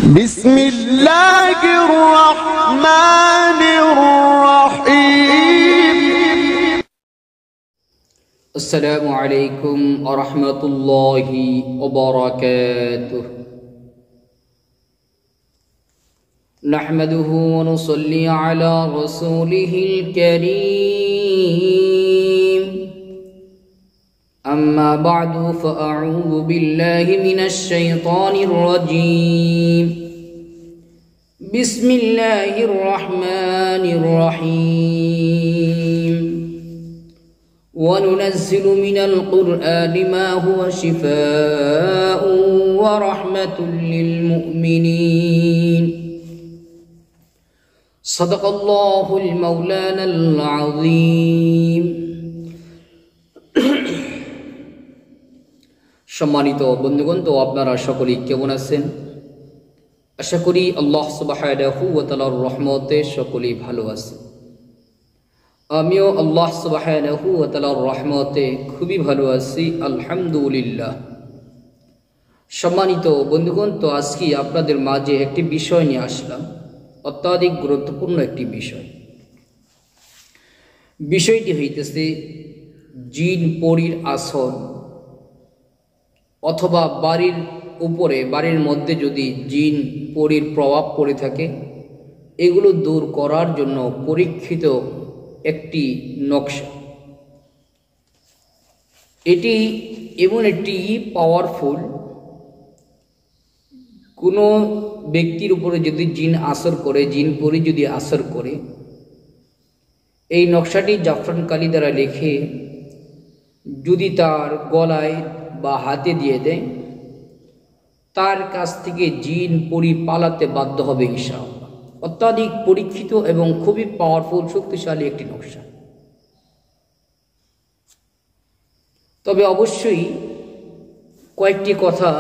بسم الله الرحمن الرحيم. السلام عليكم ورحمة الله وبركاته. نحمده ونصلي على رسوله الكريم. أما بعد فأعوذ بالله من الشيطان الرجيم. بسم الله الرحمن الرحيم. وننزل من القرآن ما هو شفاء ورحمة للمؤمنين. صدق الله المولانا العظيم. সম্মানিত বন্ধুগণ, তো আপনারা সকলেই কেমন আছেন? আশা করি আল্লাহ সুবহানাহু ওয়া তাআলার রহমতে সকলেই ভালো আছেন। আমিও আল্লাহ সুবহানাহু ওয়া তাআলার রহমতে খুবই ভালো আছি, আলহামদুলিল্লাহ। সম্মানিত বন্ধুগণ, তো আজকে আপনাদের মাঝে একটি বিষয় নিয়ে আসলাম, অত্যাধিক গুরুত্বপূর্ণ একটি বিষয়। বিষয়টি হইতেছে জিন পরীর আসন, অথবা বাড়ির উপরে বাড়ির মধ্যে যদি জিন পরীর প্রভাব পড়ে থাকে, এগুলো দূর করার জন্য পরীক্ষিত একটি নকশা। এটি এমন একটি পাওয়ারফুল, কোনো ব্যক্তির উপরে যদি জিন আসর করে, জিন পরী যদি আসর করে, এই নকশাটি জাফরান কালি দ্বারা লিখে যদি তার গলায় বা হাতে দিয়ে দেয়, তার কাছ থেকে জিন পরী পালাতে বাধ্য হবে ইনশাআল্লাহ। অত্যাধিক পরীক্ষিত এবং খুবই পাওয়ারফুল, শক্তিশালী একটি নকশা। তবে অবশ্যই কয়েকটি কথা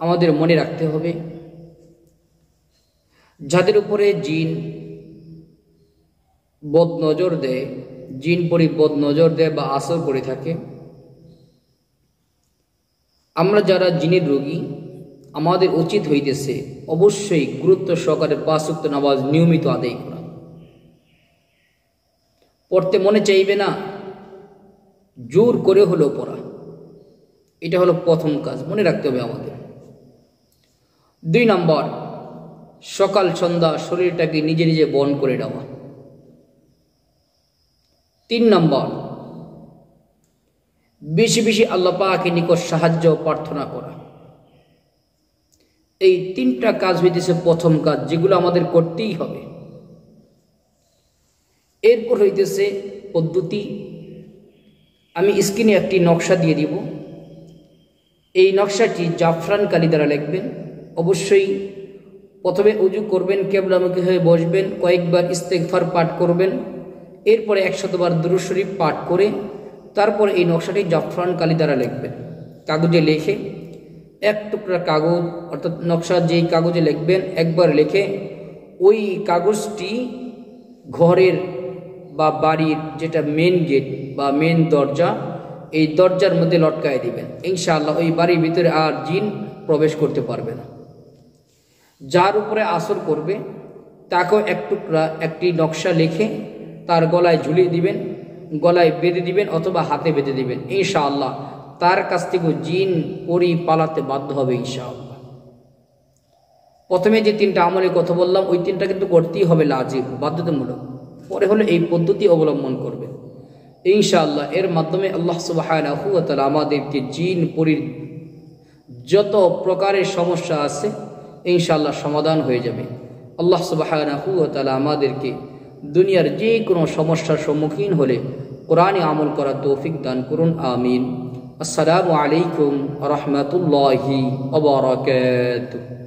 আমাদের মনে রাখতে হবে। যাদের উপরে জিন বদনজর দেয়, জিন পরী বদনজর দেয় বা আসর করে থাকে, আমরা যারা জিনের রোগী, আমাদের উচিত হইতেছে অবশ্যই গুরুত্ব সহকারে 5 ওয়াক্ত নামাজ নিয়মিত আদায় করা। পড়তে মনে চাইবে না, জোর করে হলেও পড়া, এটা হলো প্রথম কাজ, মনে রাখতে হবে আমাদের। 2 নম্বর, সকাল সন্ধ্যা শরীরটাকে নিজে নিজে বন করে নেওয়া। 3 নম্বর, বেশি বেশি আল্লাহ পাকের নিকট সাহায্য প্রার্থনা করা। এই 3টা কাজ হইতেছে প্রথম কাজ, যেগুলো আমাদের করতেই হবে। এরপর হইতেছে পদ্ধতি। আমি স্ক্রিনে একটি নকশা দিয়ে দিব, এই নকশাটি জাফরান কালি দ্বারা লিখবেন। অবশ্যই প্রথমে ওযু করবেন, কিবলামুখী হয়ে বসবেন, কয়েকবার ইস্তেগফার পাঠ করবেন, এরপরে 100 বার দুরূদ শরীফ পাঠ করে তারপর এই নকশাটি জাফরান কালি দ্বারা লিখবেন। কাগজে লিখে, 1 টুকরা কাগজ, অর্থাৎ নকশা যেই কাগজে লিখবেন, একবার লিখে ওই কাগজটি ঘরের বা বাড়ির যেটা মেন গেট বা মেন দরজা, এই দরজার মধ্যে লটকায় দিবেন। ইনশাআল্লাহ ওই বাড়ির ভিতরে আর জিন প্রবেশ করতে পারবে না। যার উপরে আসর করবে তাকেও 1 টুকরা একটি নকশা লিখে তার গলায় ঝুলিয়ে দিবেন, গলায় বেঁধে দিবেন অথবা হাতে বেঁধে দিবেন। ইনশাআল্লাহ তার কাছ থেকে জিন পরী পালাতে বাধ্য হবে ইনশাআল্লাহ। প্রথমে যে 3টা আমলের কথা বললাম, ওই 3টা কিন্তু করতেই হবে, লাজিম, বাধ্যতামূলক। পরে হলো এই পদ্ধতি অবলম্বন করবে ইনশাআল্লাহ। এর মাধ্যমে আল্লাহ সুবহানাহু ওয়া তাআলা আমাদেরকে জিন পরীর যত প্রকারের সমস্যা আছে ইনশাআল্লাহ সমাধান হয়ে যাবে। আল্লাহ সুবহানাহু ওয়া তাআলা আমাদেরকে দুনিয়ার যে কোনো সমস্যার সম্মুখীন হলে কোরআনে আমল করার তৌফিক দান করুন, আমিন। আসসালামু আলাইকুম ওয়া রাহমাতুল্লাহি ওয়া বারাকাতুহু।